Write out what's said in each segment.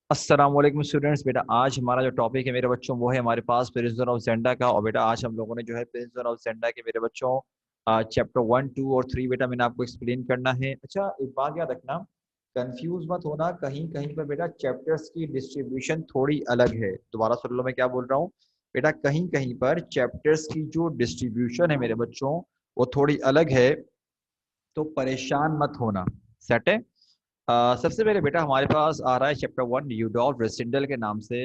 अस्सलाम वालेकुम स्टूडेंट्स। बेटा आज हमारा जो टॉपिक है मेरे बच्चों वो है हमारे पास प्रिजनर ऑफ जेंडा का। और बेटा आज हम लोगों ने जो है प्रिजनर ऑफ जेंडा के मेरे बच्चों चैप्टर 1, 2 और 3 बेटा मैंने आपको एक्सप्लेन करना है। अच्छा एक बात याद रखना, कंफ्यूज मत होना, कहीं कहीं पर बेटा चैप्टर्स की डिस्ट्रीब्यूशन थोड़ी अलग है। दोबारा सुन लो मैं क्या बोल रहा हूँ। बेटा कहीं कहीं पर चैप्टर्स की जो डिस्ट्रीब्यूशन है मेरे बच्चों वो थोड़ी अलग है, तो परेशान मत होना। सेट है। सबसे पहले बेटा हमारे पास आ रहा है चैप्टर 1 र्यूडॉल्फ रेसिंडल के नाम से।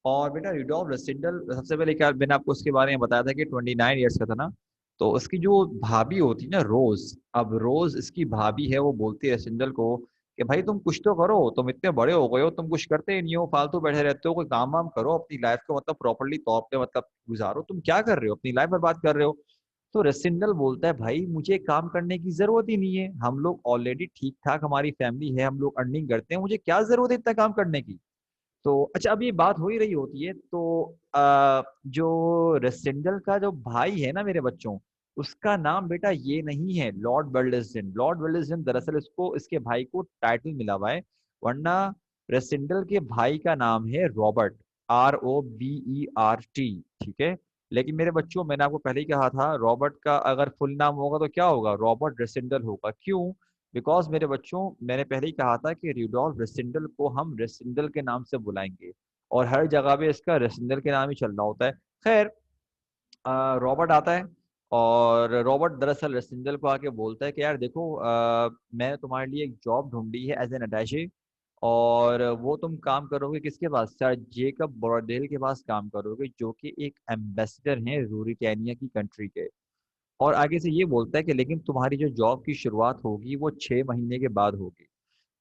और बेटा र्यूडॉल्फ रेसिंडल सबसे पहले क्या मैंने आपको उसके बारे में बताया था कि 29 ईयर्स का था ना। तो उसकी जो भाभी होती है ना रोज, अब रोज इसकी भाभी है, वो बोलती है रेसिंडल को कि भाई तुम कुछ तो करो, तुम इतने बड़े हो गए हो, तुम कुछ करते ही नहीं हो, फालतू बैठे रहते हो, कोई काम वाम करो, अपनी लाइफ को मतलब प्रॉपरली तौर पे मतलब गुजारो, तुम क्या कर रहे हो, अपनी लाइफ बर्बाद कर रहे हो। तो रेसिंडल बोलता है भाई मुझे काम करने की जरूरत ही नहीं है, हम लोग ऑलरेडी ठीक ठाक, हमारी फैमिली है, हम लोग अर्निंग करते हैं, मुझे क्या जरूरत है इतना काम करने की। तो अच्छा अब ये बात हो ही रही होती है तो जो रेसिंडल का जो भाई है ना मेरे बच्चों, उसका नाम बेटा ये नहीं है लॉर्ड वेल्डेसन। लॉर्ड वेल्डेसन दरअसल इसको इसके भाई को टाइटल मिला हुआ है, वरना रेसिंडल के भाई का नाम है रॉबर्ट, ROBERT। ठीक है। लेकिन मेरे बच्चों मैंने आपको पहले ही कहा था रॉबर्ट का अगर फुल नाम होगा तो क्या होगा, रॉबर्ट रेसिंडल होगा। क्यों? बिकॉज मेरे बच्चों मैंने पहले ही कहा था कि र्यूडोल्फ रेसिंडल को हम रेसिंडल के नाम से बुलाएंगे, और हर जगह पे इसका रेसिंडल के नाम ही चल रहा होता है। खैर, रॉबर्ट आता है और रॉबर्ट दरअसल रेसिंडल को आके बोलता है कि यार देखो, मैंने तुम्हारे लिए एक जॉब ढूंढी है एज एन अटैचे, और वो तुम काम करोगे किसके पास, सर जेकब बोरडेल के पास काम करोगे, जो कि एक एम्बेसडर हैं रूरिटेनिया की कंट्री के। और आगे से ये बोलता है कि लेकिन तुम्हारी जो जॉब की शुरुआत होगी वो 6 महीने के बाद होगी।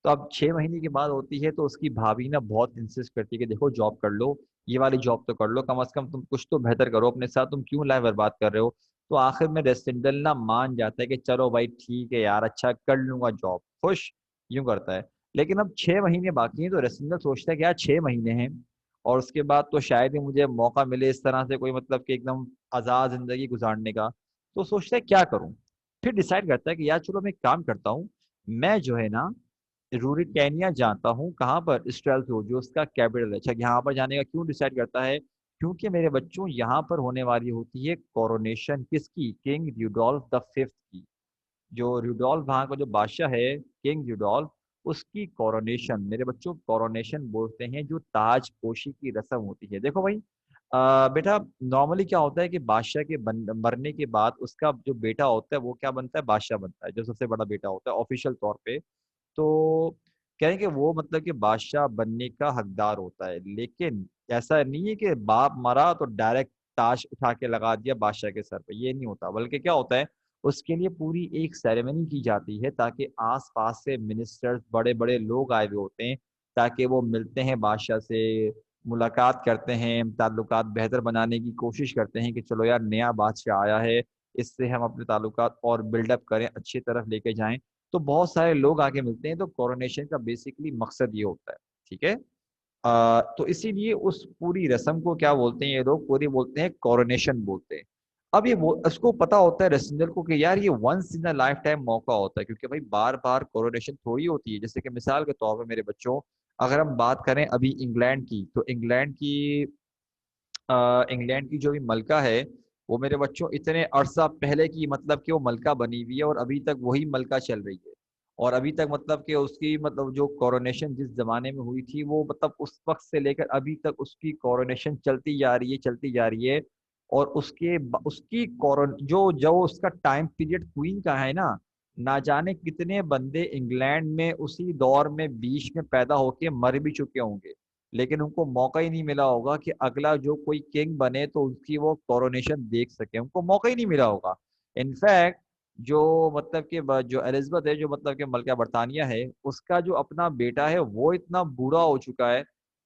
तो अब 6 महीने के बाद होती है तो उसकी भाभी ना बहुत इंसिस्ट करती है कि देखो जॉब कर लो, ये वाली जॉब तो कर लो, कम से कम तुम कुछ तो बेहतर करो अपने साथ, तुम क्यों लाइफ बर्बाद कर रहे हो। तो आखिर में रेसिडेंटल ना मान जाता है कि चलो भाई ठीक है यार, अच्छा कर लूंगा जॉब, खुश यूं करता है। लेकिन अब 6 महीने बाकी हैं तो रेसिडेंटल सोचता है कि यार 6 महीने हैं और उसके बाद तो शायद ही मुझे मौका मिले इस तरह से कोई मतलब कि एकदम आज़ाद जिंदगी गुजारने का। तो सोचता है क्या करूं। फिर डिसाइड करता है कि यार चलो मैं एक काम करता हूँ, मैं जो है ना रूरिटेनिया जाता हूँ। कहाँ पर? स्ट्रेल्थो, जो उसका कैपिटल है। अच्छा यहाँ पर जाने का क्यों डिसाइड करता है? क्योंकि मेरे बच्चों यहाँ पर होने वाली होती है कोरोनेशन किसकी, किंग र्यूडोल्फ द फिफ्थ की। जो र्यूडोल्फ वहाँ का जो बादशाह है किंग र्यूडोल्फ, उसकी कोरोनेशन मेरे बच्चों, कोरोनेशन बोलते हैं जो ताजपोशी की रस्म होती है। देखो भाई, बेटा नॉर्मली क्या होता है कि बादशाह के मरने के बाद उसका जो बेटा होता है वो क्या बनता है, बादशाह बनता है, जो सबसे बड़ा बेटा होता है ऑफिशियल तौर पे। तो कहें कि वो मतलब कि बादशाह बनने का हकदार होता है। लेकिन ऐसा नहीं है कि बाप मरा तो डायरेक्ट ताज उठा के लगा दिया बादशाह के सर पे, ये नहीं होता। बल्कि क्या होता है, उसके लिए पूरी एक सेरेमनी की जाती है ताकि आस पास से मिनिस्टर्स, बड़े बड़े लोग आए हुए होते हैं, ताकि वो मिलते हैं बादशाह से, मुलाकात करते हैं, ताल्लुकात बेहतर बनाने की कोशिश करते हैं कि चलो यार नया बादशाह आया है, इससे हम अपने ताल्लुकात और बिल्डअप करें, अच्छी तरफ लेके जाएं। तो बहुत सारे लोग आके मिलते हैं, तो कोरोनेशन का बेसिकली मकसद ये होता है। ठीक है। तो इसीलिए उस पूरी रस्म को क्या बोलते हैं ये लोग, पूरी बोलते हैं कोरोनेशन बोलते हैं। अब ये उसको पता होता है रेसिडेंट को कि यार ये once in a lifetime मौका होता है, क्योंकि भाई बार बार कोरोनेशन थोड़ी होती है। जैसे कि मिसाल के तौर पर मेरे बच्चों, अगर हम बात करें अभी इंग्लैंड की, तो इंग्लैंड की जो भी मलका है, वो मेरे बच्चों इतने अरसा पहले की मतलब कि वो मलका बनी हुई है और अभी तक वही मलका चल रही है। और अभी तक मतलब कि उसकी मतलब जो कोरोनेशन जिस जमाने में हुई थी, वो मतलब उस वक्त से लेकर अभी तक उसकी कोरोनेशन चलती जा रही है, चलती जा रही है। और उसकी कोरोन जो जो उसका टाइम पीरियड क्वीन का है ना जाने कितने बंदे इंग्लैंड में उसी दौर में बीच में पैदा होके मर भी चुके होंगे, लेकिन उनको मौका ही नहीं मिला होगा कि अगला जो कोई किंग बने तो उसकी वो कोरोनेशन देख सके, उनको मौका ही नहीं मिला होगा। इनफैक्ट जो मतलब कि जो एलिजबेथ है, जो मतलब कि मलका बरतानिया है, उसका जो अपना बेटा है वो इतना बूढ़ा हो चुका है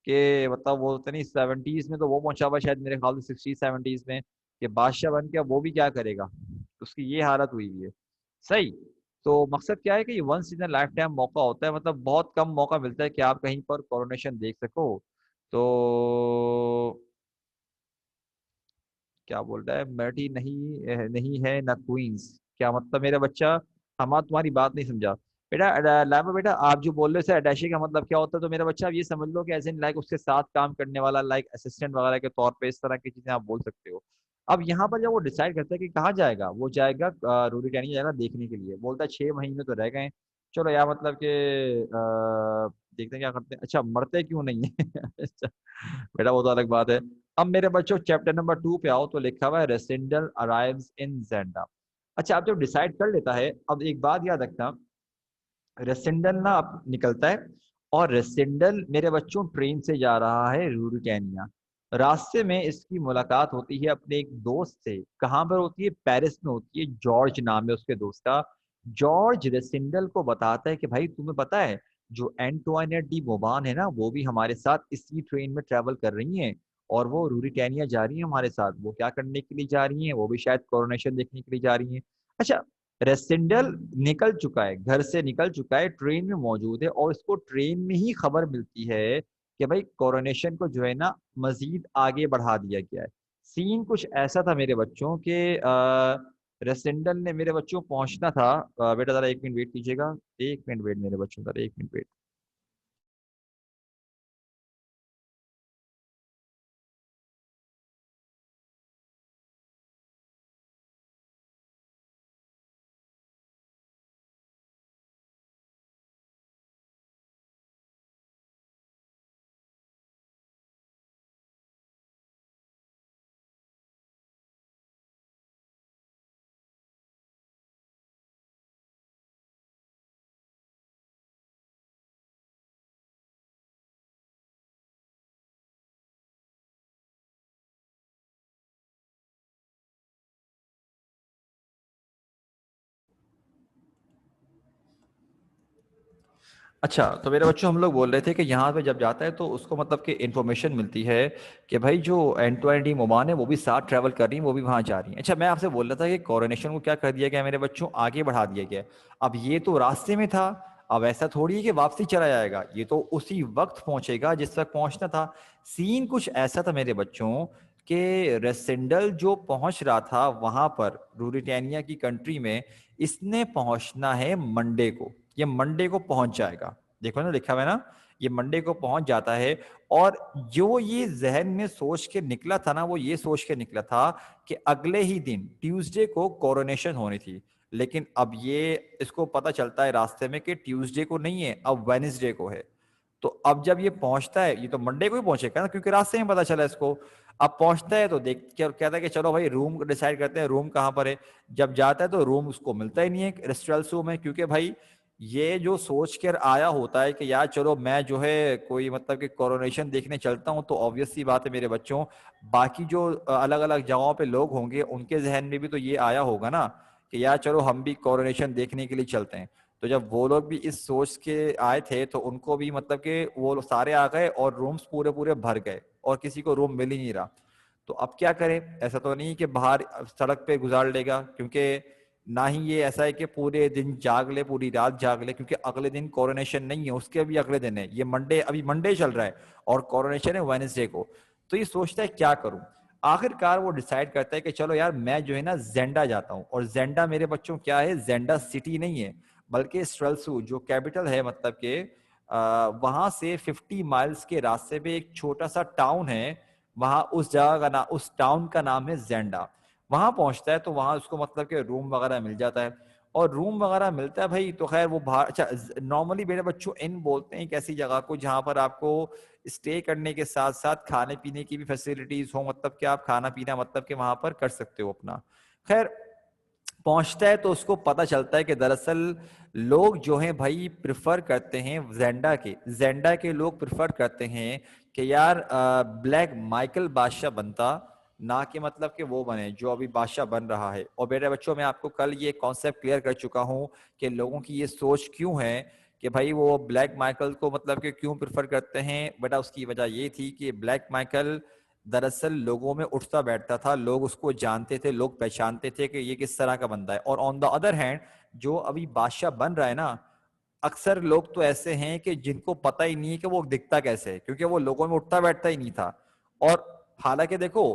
कि मतलब वो इतनी 70s में तो वो पहुंचा हुआ शायद, मेरे ख्याल से 60 70s में, कि बादशाह बन के अब वो भी क्या करेगा, उसकी ये हालत हुई हुई है। सही। तो मकसद क्या है कि ये वंस इन लाइफ टाइम मौका होता है, मतलब बहुत कम मौका मिलता है कि आप कहीं पर कोरोनेशन देख सको। तो क्या बोल रहा है, मैटी नहीं नहीं है ना क्वींस, क्या मतलब मेरा बच्चा, हमारा तुम्हारी बात नहीं समझा। बेटा लाइमा बेटा, आप जो बोल रहे हो सर अटैची का मतलब क्या होता है, तो मेरा बच्चा आप ये समझ लो कि एज इन लाइक उसके साथ काम करने वाला, लाइक असिस्टेंट वगैरह के तौर पे, इस तरह की चीजें आप बोल सकते हो। अब यहाँ पर जब वो डिसाइड करता है कि कहाँ जाएगा, वो जाएगा रूरिटानी जाएगा देखने के लिए, बोलता है 6 महीने तो रह गए, चलो यार मतलब कि देखते हैं क्या करते हैं, अच्छा मरते क्यों नहीं है अच्छा, बेटा वो तो अलग बात है। अब मेरे बच्चों चैप्टर नंबर 2 पे आओ, तो लिखा हुआ है रेसिडेंटल अराइव्स इन जेंडा। अच्छा, आप जब डिसाइड कर लेता है, अब एक बात याद रखना, रेसिडेंटल ना अब निकलता है, और रेसिडेंटल मेरे बच्चों ट्रेन से जा रहा है रूरिटानिया। रास्ते में इसकी मुलाकात होती है अपने एक दोस्त से, कहाँ पर होती है, पेरिस में होती है, जॉर्ज नाम है उसके दोस्त का। जॉर्ज रेसिडेंटल को बताता है कि भाई तुम्हें पता है, जो एंटोइनेट डी बोबान है ना, वो भी हमारे साथ इसी ट्रेन में ट्रेवल कर रही हैं, और वो रूरिटानिया जा रही है हमारे साथ। वो क्या करने के लिए जा रही हैं, वो भी शायद कोरोनेशन देखने के लिए जा रही हैं। अच्छा, रेसिडेंटल निकल चुका है, घर से निकल चुका है, ट्रेन में मौजूद है, और इसको ट्रेन में ही खबर मिलती है कि भाई कोरोनेशन को जो है ना मजीद आगे बढ़ा दिया गया है। सीन कुछ ऐसा था मेरे बच्चों के, रेसिडेंटल ने मेरे बच्चों पहुंचना था। बेटा जरा 1 मिनट वेट कीजिएगा, 1 मिनट वेट मेरे बच्चों, जरा 1 मिनट वेट। अच्छा, तो मेरे बच्चों हम लोग बोल रहे थे कि यहाँ पे जब जाता है तो उसको मतलब कि इन्फॉर्मेशन मिलती है कि भाई जो एंटोइन डी मोमान है वो भी साथ ट्रैवल कर रही है, वो भी वहाँ जा रही है। अच्छा, मैं आपसे बोल रहा था कि कोरोनेशन को क्या कर दिया गया मेरे बच्चों, आगे बढ़ा दिया गया। अब ये तो रास्ते में था, अब ऐसा थोड़ी है कि वापसी चला जाएगा, ये तो उसी वक्त पहुंचेगा जिस वक्त पहुंचना था। सीन कुछ ऐसा था मेरे बच्चों कि रेसेंडल जो पहुंच रहा था वहां पर रूरिटानिया की कंट्री में, इसने पहुंचना है मंडे को, ये मंडे को पहुंच जाएगा। देखो ना लिखा हुआ है ना, ये मंडे को पहुंच जाता है। और जो ये जहन में सोच के निकला था ना, वो ये सोच के निकला था कि अगले ही दिन ट्यूसडे को कोरोनेशन होनी थी। लेकिन अब ये इसको पता चलता है रास्ते में कि ट्यूसडे को नहीं है, अब वेनेसडे को है। तो अब जब ये पहुंचता है, ये तो मंडे को ही पहुंचेगा ना, क्योंकि रास्ते में पता चला इसको। अब पहुंचता है तो देख क्या कहता है कि चलो भाई रूम डिसाइड करते हैं, रूम कहाँ पर है। जब जाता है तो रूम उसको मिलता ही नहीं है रेस्टोरेंट में, क्योंकि भाई ये जो सोच कर आया होता है कि यार चलो मैं जो है कोई मतलब कि कोरोनेशन देखने चलता हूँ, तो ऑब्वियस सी बात है मेरे बच्चों, बाकी जो अलग अलग जगहों पे लोग होंगे उनके जहन में भी तो ये आया होगा ना कि यार चलो हम भी कोरोनेशन देखने के लिए चलते हैं। तो जब वो लोग भी इस सोच के आए थे तो उनको भी मतलब कि वो लोग सारे आ गए और रूम्स पूरे पूरे भर गए, और किसी को रूम मिल ही नहीं रहा। तो अब क्या करें, ऐसा तो नहीं कि बाहर सड़क पे गुजार लेगा, क्योंकि ना ही ये ऐसा है कि पूरे दिन जाग ले, पूरी रात जाग ले, क्योंकि अगले दिन कोरोनेशन नहीं है, उसके भी अगले दिन है। ये मंडे, अभी मंडे चल रहा है और कोरोनेशन है वेडनेसडे को। तो ये सोचता है क्या करूं। आखिरकार वो डिसाइड करता है कि चलो यार मैं जो है ना जेंडा जाता हूँ। और जेंडा मेरे बच्चों क्या है, जेंडा सिटी नहीं है, बल्कि स्ट्रेल्सू जो कैपिटल है, मतलब के वहां से 50 माइल्स के रास्ते पे एक छोटा सा टाउन है। वहां उस जगह का नाम, उस टाउन का नाम है जेंडा। वहां पहुंचता है तो वहां उसको मतलब कि रूम वगैरह मिल जाता है। और रूम वगैरह मिलता है भाई, तो खैर वो बाहर, अच्छा नॉर्मली मेरे बच्चों इन बोलते हैं एक ऐसी जगह को जहां पर आपको स्टे करने के साथ साथ खाने पीने की भी फैसिलिटीज हो, मतलब कि आप खाना पीना मतलब कि वहां पर कर सकते हो अपना। खैर पहुंचता है तो उसको पता चलता है कि दरअसल लोग जो हैं भाई प्रिफर करते हैं जेंडा के लोग प्रिफर करते हैं कि यार ब्लैक माइकल बादशाह बनता, ना कि मतलब कि वो बने जो अभी बादशाह बन रहा है। और बेटे बच्चों, मैं आपको कल ये कॉन्सेप्ट क्लियर कर चुका हूं कि लोगों की ये सोच क्यों है कि भाई वो ब्लैक माइकल को मतलब कि क्यों प्रिफर करते हैं। बेटा उसकी वजह ये थी कि ब्लैक माइकल दरअसल लोगों में उठता बैठता था, लोग उसको जानते थे, लोग पहचानते थे कि ये किस तरह का बंदा है। और ऑन द अदर हैंड जो अभी बादशाह बन रहा है ना, अक्सर लोग तो ऐसे हैं कि जिनको पता ही नहीं है कि वो दिखता कैसे है, क्योंकि वो लोगों में उठता बैठता ही नहीं था। और हालांकि देखो,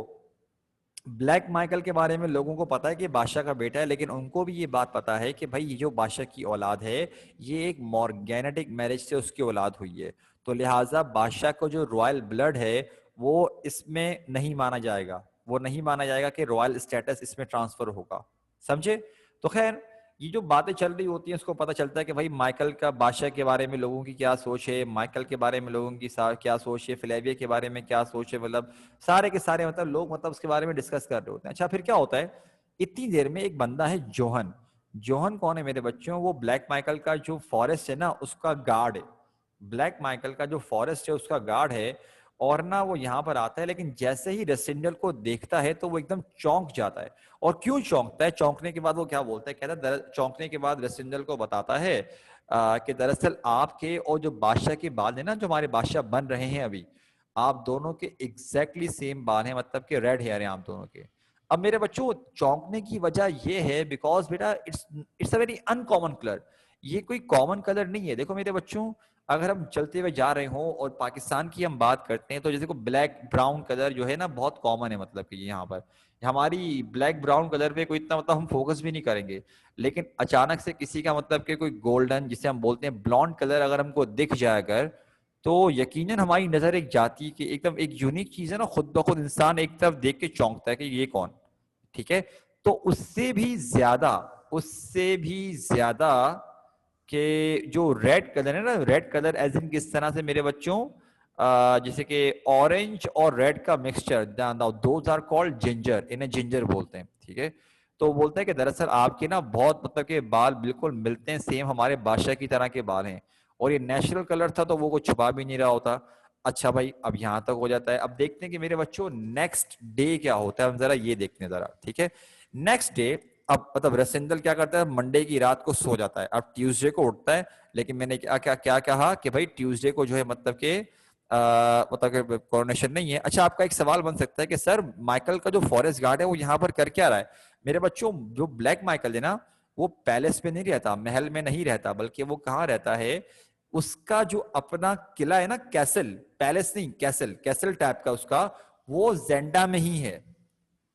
ब्लैक माइकल के बारे में लोगों को पता है कि बादशाह का बेटा है, लेकिन उनको भी ये बात पता है कि भाई ये जो बादशाह की औलाद है ये एक मॉर्गेनेटिक मैरिज से उसकी औलाद हुई है, तो लिहाजा बादशाह को जो रॉयल ब्लड है वो इसमें नहीं माना जाएगा, वो नहीं माना जाएगा कि रॉयल स्टेटस इसमें ट्रांसफर होगा। समझे? तो खैर ये जो बातें चल रही होती हैं उसको पता चलता है कि भाई माइकल का बादशाह के बारे में लोगों की क्या सोच है, माइकल के बारे में लोगों की क्या सोच है, फ्लेविया के बारे में क्या सोच है, मतलब सारे के सारे मतलब लोग मतलब उसके बारे में डिस्कस कर रहे होते हैं। अच्छा फिर क्या होता है, इतनी देर में एक बंदा है जोहन। जोहन कौन है मेरे बच्चों? वो ब्लैक माइकल का जो फॉरेस्ट है ना उसका गार्ड है। ब्लैक माइकल का जो फॉरेस्ट है उसका गार्ड है, और ना वो यहाँ पर आता है, लेकिन जैसे ही रेसिंडल को देखता है तो वो एकदम चौंक जाता है। और क्यों चौंकता है? चौंकने के बाद वो क्या बोलता है, कहता है चौंकने के बाद रेसिंडल को बताता है कि दरअसल आपके और जो बादशाह के बाल है ना, जो हमारे बादशाह बन रहे हैं अभी, आप दोनों के एग्जैक्टली सेम बाल हैं, मतलब कि रेड हेयर हैं आप दोनों के। अब मेरे बच्चों चौंकने की वजह ये है बिकॉज बेटा it's a very uncommon colour, ये कोई कॉमन कलर नहीं है। देखो मेरे बच्चों, अगर हम चलते हुए जा रहे हो और पाकिस्तान की हम बात करते हैं तो जैसे को ब्लैक ब्राउन कलर जो है ना बहुत कॉमन है, मतलब कि यहाँ पर हमारी ब्लैक ब्राउन कलर पे कोई इतना मतलब हम फोकस भी नहीं करेंगे, लेकिन अचानक से किसी का मतलब कि कोई गोल्डन जिसे हम बोलते हैं ब्लॉन्ड कलर अगर हमको दिख जाए अगर, तो यकीनन हमारी नजर एक जाती कि एकदम एक यूनिक चीज है ना, खुद ब खुद इंसान एक तरफ देख के चौंकता है कि ये कौन। ठीक है? तो उससे भी ज्यादा कि जो रेड कलर है ना, रेड कलर एज इन किस तरह से मेरे बच्चों, जैसे कि ऑरेंज और रेड का mixture, those are called ginger, इन्हें जिंजर बोलते हैं। ठीक है? तो बोलते हैं कि दरअसल आपके ना बहुत मतलब के बाल बिल्कुल मिलते हैं, सेम हमारे बादशाह की तरह के बाल हैं, और ये नेचुरल कलर था तो वो कुछ छुपा भी नहीं रहा होता। अच्छा भाई अब यहाँ तक हो जाता है, अब देखते हैं कि मेरे बच्चों नेक्स्ट डे क्या होता है, हम जरा ये देखते हैं जरा। ठीक है? नेक्स्ट डे, अब मतलब रसिंदल क्या करता है, मंडे की रात को सो जाता है, अब ट्यूसडे को उठता है, लेकिन मैंने क्या क्या क्या कहा कि भाई ट्यूसडे को जो है मतलब कि मतलब कोरोनेशन नहीं है। अच्छा आपका एक सवाल बन सकता है कि सर माइकल का जो फॉरेस्ट गार्ड है वो यहाँ पर कर क्या रहा है? मेरे बच्चों जो ब्लैक माइकल है ना वो पैलेस में नहीं रहता, महल में नहीं रहता, बल्कि वो कहाँ रहता है, उसका जो अपना किला है ना, कैसल, पैलेस नहीं कैसल, कैसल टाइप का उसका, वो जेंडा में ही है।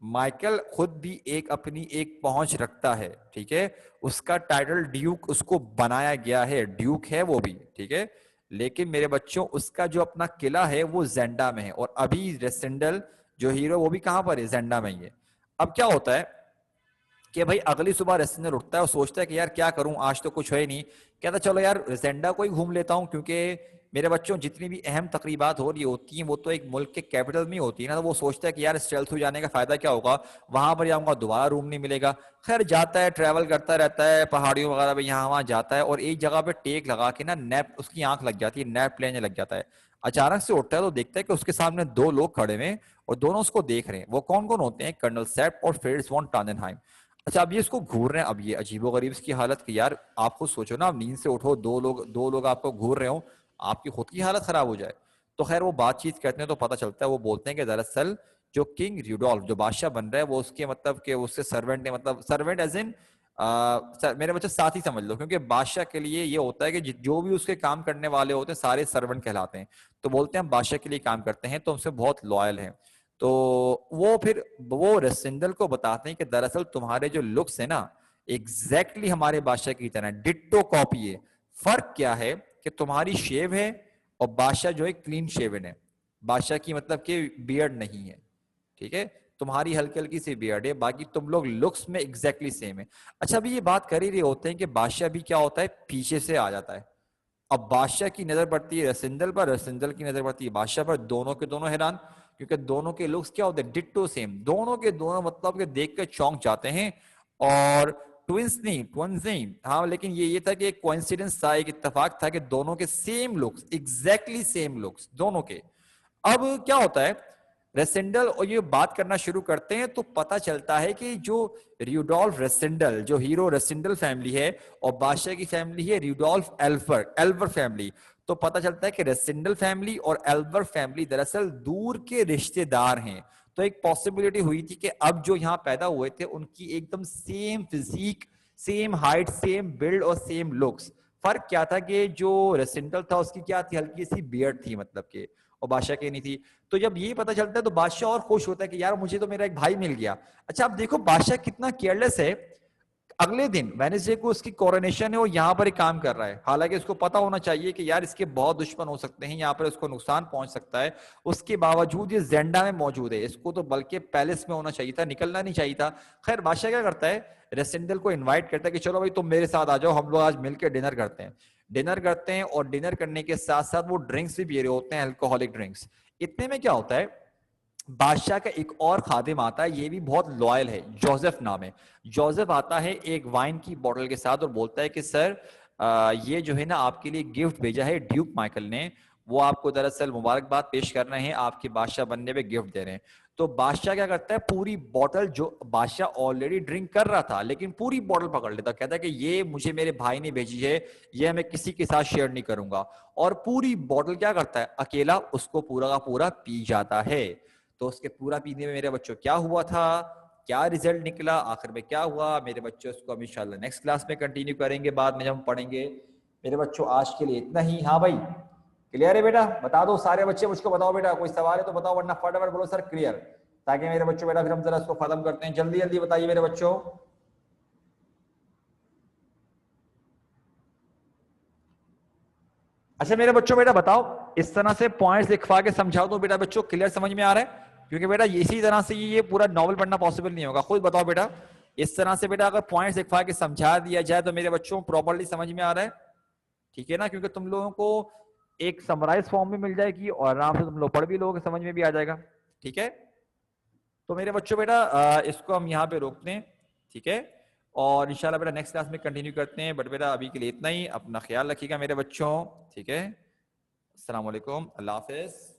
माइकल खुद भी एक अपनी एक पहुंच रखता है। ठीक है? उसका टाइटल ड्यूक उसको बनाया गया है, ड्यूक है वो भी। ठीक है? लेकिन मेरे बच्चों उसका जो अपना किला है वो जेंडा में है, और अभी रेसेंडल जो हीरो वो भी कहां पर है, जेंडा में ही है। अब क्या होता है कि भाई अगली सुबह रेसेंडल उठता है और सोचता है कि यार क्या करूं, आज तो कुछ है ही नहीं। कहता चलो यार रेसेंडा को ही घूम लेता हूं, क्योंकि मेरे बच्चों जितनी भी अहम तकरीबात हो रही होती हैं वो तो एक मुल्क के कैपिटल में ही होती है ना, तो वो सोचता है कि यार स्टेल्थ जाने का फायदा क्या होगा, वहां पर जाऊंगा दोबारा रूम नहीं मिलेगा। खैर जाता है, ट्रैवल करता रहता है पहाड़ियों वगैरह पे, यहाँ वहां जाता है, और एक जगह पे टेक लगा के ना नैप उसकी आंख लग जाती है, नैप लेने लग जाता है। अचानक से उठता है तो देखता है कि उसके सामने दो लोग खड़े हैं और दोनों उसको देख रहे हैं। वो कौन कौन होते हैं? कर्नल सेप और फ्रिट्ज वॉन टांडेनहाइम। अच्छा अब ये इसको घूर रहे हैं, अब ये अजीबोगरीब इसकी हालत की यार, आप खुद सोचो ना, आप नींद से उठो, दो लोग आपको घूर रहे हो, आपकी खुद की हालत खराब हो जाए। तो खैर वो बातचीत करते हैं तो पता चलता है, वो बोलते हैं कि दरअसल जो किंग र्यूडोल्फ जो बादशाह बन रहा है वो उसके मतलब के उससे सर्वेंट ने, मतलब सर्वेंट एज इन मेरे बच्चे साथ ही समझ लो, क्योंकि बादशाह के लिए ये होता है कि जो भी उसके काम करने वाले होते हैं सारे सर्वेंट कहलाते हैं। तो बोलते हैं हम बादशाह के लिए काम करते हैं तो हमसे बहुत लॉयल हैं। तो वो फिर वो रसिंदल को बताते हैं कि दरअसल तुम्हारे जो लुक्स है ना एग्जैक्टली हमारे बादशाह की तरह डिट्टो कॉपी है। फर्क क्या है कि तुम्हारी शेव है और बादशाह जो है क्लीन शेवन है। बादशाह की मतलब कि बियर्ड नहीं है। ठीक है? तुम्हारी हल्की हल्की सी बियर्ड है, बाकी तुम लोग लुक्स में एग्जैक्टली सेम है। अच्छा अभी ये बात कर ही रहे होते हैं कि बादशाह भी क्या होता है, पीछे से आ जाता है। अब बादशाह की नजर पड़ती है रसिंदल पर, रसिंदल की नजर पड़ती है बादशाह पर, दोनों के दोनों हैरान, क्योंकि दोनों के लुक्स क्या होते हैं, डिट्टो सेम, दोनों के दोनों मतलब के देख के चौंक जाते हैं। और ट्विंस नहीं, हाँ, लेकिन ये था कि एक कोइंसिडेंस था, एक इत्तेफाक था कि दोनों के same looks, exactly same looks दोनों के। अब क्या होता है, रेसेंडल और ये बात करना शुरू करते हैं तो पता चलता है कि जो रियोडोल्फ रेसेंडल, जो हीरो रेसेंडल फैमिली है, और बादशाह की फैमिली है रियोडोल्फ एल्फर एल्वर फैमिली। तो पता चलता है कि रेसेंडल फैमिली और एल्वर फैमिली दरअसल दूर के रिश्तेदार हैं। तो एक पॉसिबिलिटी हुई थी कि अब जो यहाँ पैदा हुए थे उनकी एकदम same physique, same height, same build और सेम लुक्स। फर्क क्या था कि जो रेसिडेंटल था उसकी क्या थी, हल्की सी बियर्ड थी मतलब के, और बादशाह की नहीं थी। तो जब ये पता चलता है तो बादशाह और खुश होता है कि यार मुझे तो मेरा एक भाई मिल गया। अच्छा अब देखो बादशाह कितना केयरलेस है, अगले दिन वेनेसडे को उसकी कोरोनेशन है और यहाँ पर ही काम कर रहा है, हालांकि उसको पता होना चाहिए कि यार इसके बहुत दुश्मन हो सकते हैं, यहाँ पर उसको नुकसान पहुंच सकता है, उसके बावजूद ये जेंडा में मौजूद है, इसको तो बल्कि पैलेस में होना चाहिए था, निकलना नहीं चाहिए था। खैर बादशाह क्या करता है, रेसेंडल को इन्वाइट करता है कि चलो भाई तुम मेरे साथ आ जाओ, हम लोग आज मिलकर डिनर करते हैं। डिनर करते हैं और डिनर करने के साथ साथ वो ड्रिंक्स भी पी रहे होते हैं, अल्कोहलिक ड्रिंक्स। इतने में क्या होता है, बादशाह का एक और खादिम आता है, ये भी बहुत लॉयल है, जोसेफ नाम है। जोसेफ आता है एक वाइन की बोतल के साथ और बोलता है कि सर ये जो है ना आपके लिए गिफ्ट भेजा है ड्यूक माइकल ने, वो आपको दरअसल मुबारकबाद पेश कर रहे हैं, आपके बादशाह बनने पे गिफ्ट दे रहे हैं। तो बादशाह क्या करता है, पूरी बोतल, जो बादशाह ऑलरेडी ड्रिंक कर रहा था लेकिन पूरी बोतल पकड़ लेता, कहता है कि ये मुझे मेरे भाई ने भेजी है, ये मैं किसी के साथ शेयर नहीं करूंगा, और पूरी बोतल क्या करता है, अकेला उसको पूरा का पूरा पी जाता है। तो उसके पूरा पीने में मेरे बच्चों क्या हुआ था, क्या रिजल्ट निकला, आखिर में क्या हुआ मेरे बच्चों, इसको हम इंशाल्लाह नेक्स्ट क्लास में कंटिन्यू करेंगे, बाद में जब हम पढ़ेंगे। मेरे बच्चों आज के लिए इतना ही। हाँ भाई क्लियर है बेटा, बता दो सारे बच्चे, मुझको बताओ बेटा, कोई सवाल है तो बताओ, वरना फटाफट बोलो सर क्लियर, ताकि मेरे बच्चों बेटा फिर हम जरा इसको खत्म करते हैं। जल्दी जल्दी बताइए मेरे बच्चों। अच्छा मेरे बच्चों बेटा बताओ, इस तरह से पॉइंट्स लिखवा के समझाओ तो बेटा बच्चों क्लियर समझ में आ रहा है, क्योंकि बेटा इसी तरह से ये पूरा नॉवल पढ़ना पॉसिबल नहीं होगा। खुद बताओ बेटा, इस तरह से बेटा अगर पॉइंट्स लिखवा के समझा दिया जाए तो मेरे बच्चों प्रॉपर्ली समझ में आ रहा है, ठीक है ना, क्योंकि तुम लोगों को एक समराइज फॉर्म में मिल जाएगी और आराम से तुम लोग पढ़ भी लोगे, समझ में भी आ जाएगा, ठीक है। तो मेरे बच्चों बेटा इसको हम यहाँ पे रोकते हैं, ठीक है, और इंशाल्लाह बेटा नेक्स्ट क्लास में कंटिन्यू करते हैं, बट बेटा अभी के लिए इतना ही, अपना ख्याल रखिएगा मेरे बच्चों, ठीक है। अस्सलाम वालेकुम, अल्लाह हाफिज।